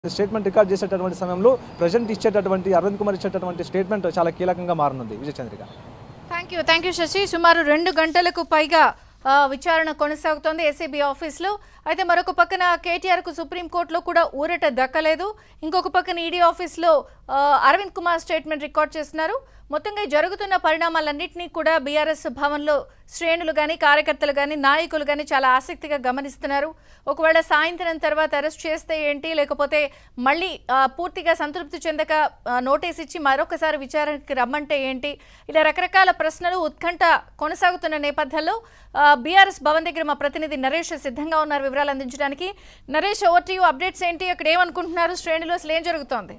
Statement record చేసేటటువంటి సమయంలో present ఇచ్చేటటువంటి అరవింద్ కుమార్ ఇచ్చేటటువంటి స్టేట్మెంట్ చాలా కీలకంగా మారనుంది. విజయచంద్రిక. Thank you Shashi. సుమారు 2 గంటలకు పైగా విచారణ కొనసాగుతోంది ఏసీబీ ఆఫీస్లో. అయితే మరొక పక్కన కేటీఆర్కు సుప్రీంకోర్టులో కూడా ఊరట దక్కలేదు. ఇంకొక పక్కన ఈడీ ఆఫీస్లో అరవింద్ కుమార్ స్టేట్మెంట్ రికార్డ్ చేస్తున్నారు. మొత్తంగా జరుగుతున్న పరిణామాలన్నింటినీ కూడా బీఆర్ఎస్ భవన్లో శ్రేణులు కానీ కార్యకర్తలు కానీ నాయకులు కానీ చాలా ఆసక్తిగా గమనిస్తున్నారు. ఒకవేళ సాయంత్రం తర్వాత అరెస్ట్ చేస్తే ఏంటి, లేకపోతే మళ్ళీ పూర్తిగా సంతృప్తి చెందక నోటీస్ ఇచ్చి మరొకసారి విచారణకి రమ్మంటే ఏంటి, ఇలా రకరకాల ప్రశ్నలు ఉత్కంఠ కొనసాగుతున్న నేపథ్యంలో బీఆర్ఎస్ భవన్ దగ్గర మా ప్రతినిధి నరేష్ సిద్ధంగా ఉన్నారు వివరాలు అందించడానికి. Naresh, over to you. Updates ఏంటి, అక్కడ ఏమనుకుంటున్నారు శ్రేణులు, అసలు ఏం జరుగుతోంది?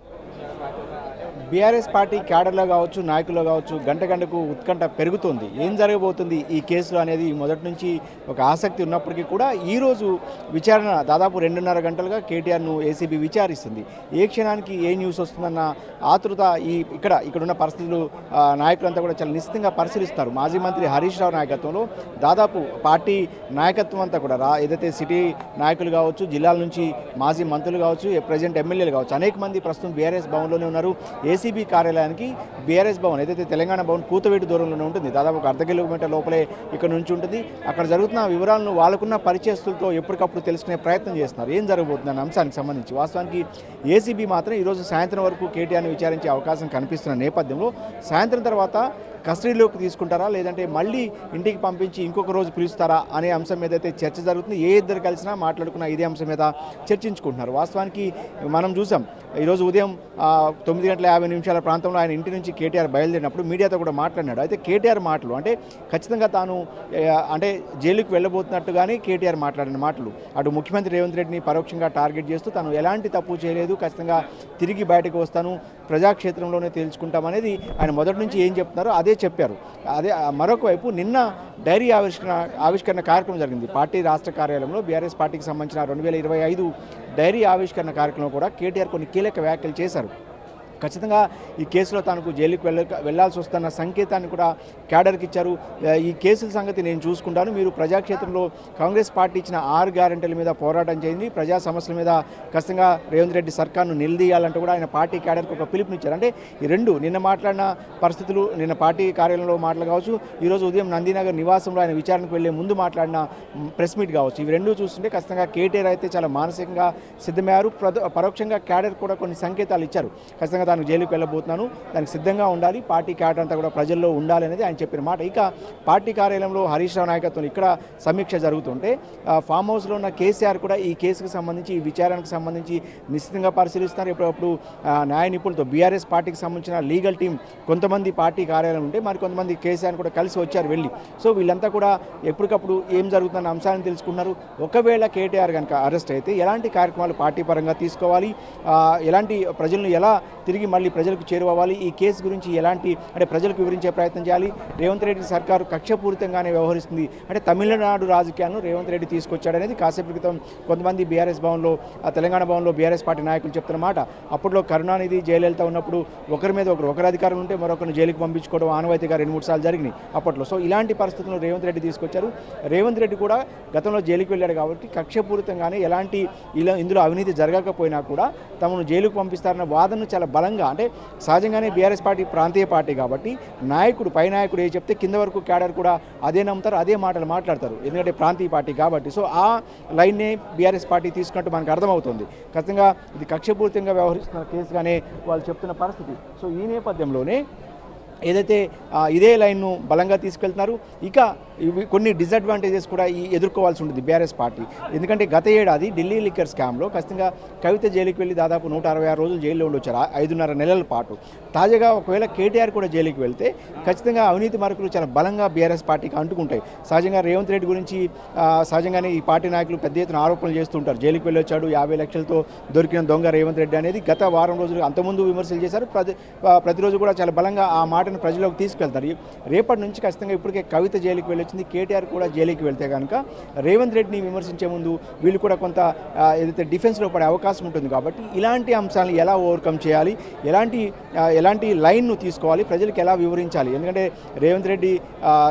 బీఆర్ఎస్ పార్టీ క్యాడర్లో కావచ్చు, నాయకుల్లో కావచ్చు, గంటకు ఉత్కంఠ పెరుగుతుంది. ఏం జరగబోతుంది ఈ కేసులో అనేది మొదటి నుంచి ఒక ఆసక్తి ఉన్నప్పటికీ కూడా ఈరోజు విచారణ దాదాపు 2.5 గంటలుగా కేటీఆర్ను ఏసీబీ విచారిస్తుంది. ఏ క్షణానికి ఏ న్యూస్ వస్తుందన్న ఆతృత ఇక్కడున్న పరిస్థితులు నాయకులంతా కూడా చాలా నిశ్చితంగా పరిశీలిస్తున్నారు. మాజీ మంత్రి హరీష్ రావు నాయకత్వంలో దాదాపు పార్టీ నాయకత్వం అంతా కూడా ఏదైతే సిటీ నాయకులు కావచ్చు, జిల్లాల నుంచి మాజీ మంత్రులు కావచ్చు, ప్రెసిడెంట్ ఎమ్మెల్యేలు కావచ్చు, అనేక మంది ప్రస్తుతం బీఆర్ఎస్ భవన్లోనే ఉన్నారు. ఏసీబీ కార్యాలయానికి బీఆర్ఎస్ భవన్ ఏదైతే తెలంగాణ భవన్ కూతవేటు దూరంలోనే ఉంటుంది, దాదాపు ఒక 1/2 కిలోమీటర్ లోపలే ఇక్కడ నుంచి ఉంటుంది. అక్కడ జరుగుతున్న వివరాలను వాళ్ళకున్న పరిచయస్తులతో ఎప్పటికప్పుడు తెలుసుకునే ప్రయత్నం చేస్తున్నారు. ఏం జరగబోతుందన్న అంశానికి సంబంధించి వాస్తవానికి ఏసీబీ మాత్రం ఈరోజు సాయంత్రం వరకు కేటీఆర్ని విచారించే అవకాశం కనిపిస్తున్న నేపథ్యంలో సాయంత్రం తర్వాత కస్టడీలోకి తీసుకుంటారా, లేదంటే మళ్ళీ ఇంటికి పంపించి ఇంకొక రోజు పిలుస్తారా అనే అంశం మీద అయితే చర్చ జరుగుతుంది. ఏ ఇద్దరు కలిసినా మాట్లాడుకున్న ఇదే అంశం మీద చర్చించుకుంటున్నారు. వాస్తవానికి మనం చూసాం ఈరోజు ఉదయం 9:50 ప్రాంతంలో ఆయన ఇంటి నుంచి కేటీఆర్ బయలుదేరినప్పుడు మీడియాతో కూడా మాట్లాడినాడు. అయితే కేటీఆర్ మాటలు అంటే ఖచ్చితంగా తాను జైలుకి వెళ్ళబోతున్నట్టుగానే కేటీఆర్ మాట్లాడిన మాటలు అటు ముఖ్యమంత్రి రేవంత్ రెడ్డిని పరోక్షంగా టార్గెట్ చేస్తూ తాను ఎలాంటి తప్పు చేయలేదు, ఖచ్చితంగా తిరిగి బయటకు వస్తాను, ప్రజాక్షేత్రంలోనే తేల్చుకుంటామనేది ఆయన మొదటి నుంచి ఏం చెప్తున్నారో అదే చెప్పారు. అదే మరొక వైపు నిన్న డైరీ ఆవిష్కరణ కార్యక్రమం జరిగింది పార్టీ రాష్ట్ర కార్యాలయంలో. బీఆర్ఎస్ పార్టీకి సంబంధించిన 2025 డైరీ ఆవిష్కరణ కార్యక్రమం కూడా కేటీఆర్ కొన్ని కీలక వ్యాఖ్యలు చేశారు. ఖచ్చితంగా ఈ కేసులో తనకు జైలుకి వెళ్లాల్సి వస్తున్న సంకేతాన్ని కూడా క్యాడర్కి ఇచ్చారు. ఈ కేసుల సంగతి నేను చూసుకుంటాను, మీరు ప్రజాక్షేత్రంలో కాంగ్రెస్ పార్టీ ఇచ్చిన 6 గ్యారెంటీల మీద పోరాటం చేయండి, ప్రజా సమస్యల మీద ఖచ్చితంగా రేవంత్ రెడ్డి సర్కార్ను నిలదీయాలంటూ కూడా ఆయన పార్టీ క్యాడర్కి ఒక పిలుపునిచ్చారు. అంటే ఈ రెండు నిన్న మాట్లాడిన పరిస్థితులు, నిన్న పార్టీ కార్యాలయంలో మాటలు కావచ్చు, ఈరోజు ఉదయం నందినగర్ నివాసంలో ఆయన విచారణకు వెళ్లే ముందు మాట్లాడిన ప్రెస్ మీట్ కావచ్చు, ఇవి రెండూ చూస్తుంటే ఖచ్చితంగా కేటీఆర్ అయితే చాలా మానసికంగా సిద్ధమయ్యారు. పరోక్షంగా క్యాడర్ కూడా కొన్ని సంకేతాలు ఇచ్చారు. ఖచ్చితంగా తాను జైలుకి వెళ్ళబోతున్నాను, దానికి సిద్ధంగా ఉండాలి, పార్టీ క్యాడర్ అంతా కూడా ప్రజల్లో ఉండాలి అనేది ఆయన చెప్పిన మాట. ఇక పార్టీ కార్యాలయంలో హరీష్ రావు నాయకత్వంలో ఇక్కడ సమీక్ష జరుగుతుంటే ఫామ్ హౌస్లో ఉన్న కేసీఆర్ కూడా ఈ కేసుకు సంబంధించి, ఈ విచారణకు సంబంధించి నిశ్చితంగా పరిశీలిస్తున్నారు. ఎప్పుడప్పుడు న్యాయ నిపుణులతో బీఆర్ఎస్ పార్టీకి సంబంధించిన లీగల్ టీం కొంతమంది పార్టీ కార్యాలయం ఉంటే మరి కొంతమంది కేసీఆర్ కూడా కలిసి వచ్చారు వెళ్ళి. సో వీళ్ళంతా కూడా ఎప్పటికప్పుడు ఏం జరుగుతున్న అంశాలను తెలుసుకున్నారు. ఒకవేళ కేటీఆర్ కనుక అరెస్ట్ అయితే ఎలాంటి కార్యక్రమాలు పార్టీ పరంగా తీసుకోవాలి, ఎలాంటి ప్రజలను ఎలా తిరిగి మళ్ళీ ప్రజలకు చేరువవ్వాలి, ఈ కేసు గురించి ఎలాంటి అంటే ప్రజలకు వివరించే ప్రయత్నం చేయాలి. రేవంత్ రెడ్డి సర్కారు కక్షపూరితంగానే వ్యవహరిస్తుంది, అంటే తమిళనాడు రాజకీయాలను రేవంత్ రెడ్డి తీసుకొచ్చాడనేది కాసేపు క్రితం కొంతమంది బీఆర్ఎస్ భవన్లో, తెలంగాణ భవన్లో బీఆర్ఎస్ పార్టీ నాయకులు చెప్తున్న మాట. అప్పట్లో కరుణానిధి, జయలలిత ఉన్నప్పుడు ఒకరి మీద ఒకరు అధికారం ఉంటే మరొకరిని జైలుకి పంపించుకోవడం ఆనవాయితీగా 2-3 సార్లు జరిగినాయి అప్పట్లో. సో ఇలాంటి పరిస్థితుల్లో రేవంత్ రెడ్డి తీసుకొచ్చారు. రేవంత్ రెడ్డి కూడా గతంలో జైలుకి వెళ్ళాడు కాబట్టి కక్షపూరితంగానే ఎలాంటి ఇందులో అవినీతి జరగకపోయినా కూడా తమను జైలుకు పంపిస్తారన్న వాదనను చాలా బలంగా, అంటే సహజంగానే బీఆర్ఎస్ పార్టీ ప్రాంతీయ పార్టీ కాబట్టి పై నాయకుడు ఏ చెప్తే కింద వరకు క్యాడర్ కూడా అదే నమ్ముతారు, అదే మాటలు మాట్లాడతారు, ఎందుకంటే ప్రాంతీయ పార్టీ కాబట్టి. సో ఆ లైన్నే బీఆర్ఎస్ పార్టీ తీసుకున్నట్టు మనకు అర్థమవుతుంది. ఖచ్చితంగా ఇది కక్షపూరితంగా వ్యవహరిస్తున్న కేసుగానే వాళ్ళు చెప్తున్న పరిస్థితి. సో ఈ నేపథ్యంలోనే ఏదైతే ఇదే లైన్ను బలంగా తీసుకెళ్తున్నారు. ఇక కొన్ని డిసడ్వాంటేజెస్ కూడా ఎదుర్కోవాల్సి ఉంటుంది బీఆర్ఎస్ పార్టీ. ఎందుకంటే గత ఏడాది ఢిల్లీ లిక్కర్ స్కామ్లో ఖచ్చితంగా కవిత జైలుకి వెళ్ళి దాదాపు 166 రోజులు జైల్లో ఉండొచ్చారు, 5.5 నెలల పాటు. తాజాగా ఒకవేళ కేటీఆర్ కూడా జైలుకి వెళ్తే ఖచ్చితంగా అవినీతి మార్కులు చాలా బలంగా బీఆర్ఎస్ పార్టీకి అంటుకుంటాయి. సహజంగా రేవంత్ రెడ్డి గురించి సహజంగానే ఈ పార్టీ నాయకులు పెద్ద ఎత్తున ఆరోపణలు చేస్తుంటారు. జైలుకి వెళ్ళొచ్చాడు, 50 లక్షలతో దొరికిన దొంగ రేవంత్ రెడ్డి అనేది గత వారం రోజులు అంతకుముందు విమర్శలు చేశారు. ప్రతిరోజు కూడా చాలా బలంగా ఆ మాట మాటను ప్రజలకు తీసుకెళ్తారు. రేపటి నుంచి ఖచ్చితంగా ఇప్పటికే కవిత జైలుకి వెళ్ళొచ్చింది, కేటీఆర్ కూడా జైలుకి వెళ్తే కనుక రేవంత్ రెడ్డిని విమర్శించే ముందు వీళ్ళు కూడా కొంత ఏదైతే డిఫెన్స్లో పడే అవకాశం ఉంటుంది. కాబట్టి ఇలాంటి అంశాలను ఎలా ఓవర్కమ్ చేయాలి, ఎలాంటి లైన్ను తీసుకోవాలి, ప్రజలకు ఎలా వివరించాలి. ఎందుకంటే రేవంత్ రెడ్డి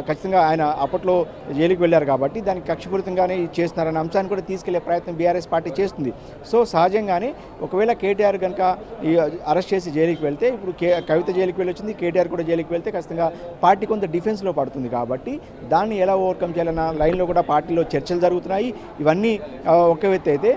ఖచ్చితంగా ఆయన అప్పట్లో జైలుకి వెళ్ళారు కాబట్టి దానికి కక్షపూరితంగానే చేస్తున్నారనే అంశాన్ని కూడా తీసుకెళ్లే ప్రయత్నం బీఆర్ఎస్ పార్టీ చేస్తుంది. సో సహజంగానే ఒకవేళ కేటీఆర్ కనుక అరెస్ట్ చేసి జైలుకి వెళ్తే, ఇప్పుడు కవిత జైలుకి వెళ్ళొచ్చింది, కేటీఆర్ కూడా జైలుకి వెళ్తే ఖచ్చితంగా పార్టీ కొంత డిఫెన్స్లో పడుతుంది. కాబట్టి దాన్ని ఎలా ఓవర్కమ్ చేయాలన్న లైన్లో కూడా పార్టీలో చర్చలు జరుగుతున్నాయి. ఇవన్నీ ఒక వ్యక్తి అయితే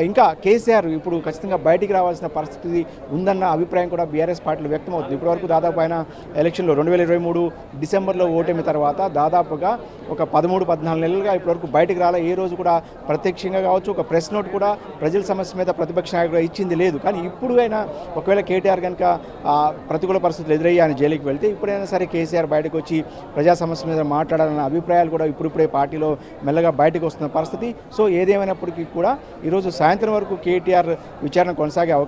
ఇంకా కేసీఆర్ ఇప్పుడు ఖచ్చితంగా బయటికి రావాల్సిన పరిస్థితి ఉందన్న అభిప్రాయం కూడా బీఆర్ఎస్ పార్టీలో వ్యక్తమవుతుంది. ఇప్పటివరకు దాదాపు ఆయన ఎలక్షన్లో 2023 డిసెంబర్లో ఓటమి తర్వాత దాదాపుగా ఒక 13-14 నెలలుగా ఇప్పటివరకు బయటికి రాలే. ఏ రోజు కూడా ప్రత్యక్షంగా కావచ్చు ఒక ప్రెస్ నోట్ కూడా ప్రజల సమస్య మీద ప్రతిపక్ష నాయకుడు ఇచ్చింది లేదు. కానీ ఇప్పుడు అయినా ఒకవేళ కేటీఆర్ కనుక ప్రతికూల పరిస్థితులు ఎదురయ్యి ఆయన జైలుకి వెళ్తే ఇప్పుడైనా సరే కేసీఆర్ బయటకు వచ్చి ప్రజా సమస్య మీద మాట్లాడాలన్న అభిప్రాయాలు కూడా ఇప్పుడిప్పుడే పార్టీలో మెల్లగా బయటకు వస్తున్న పరిస్థితి. సో ఏదేమైనప్పటికీ కూడా ఈరోజు సాయంత్రం వరకు కేటీఆర్ విచారణ కొనసాగే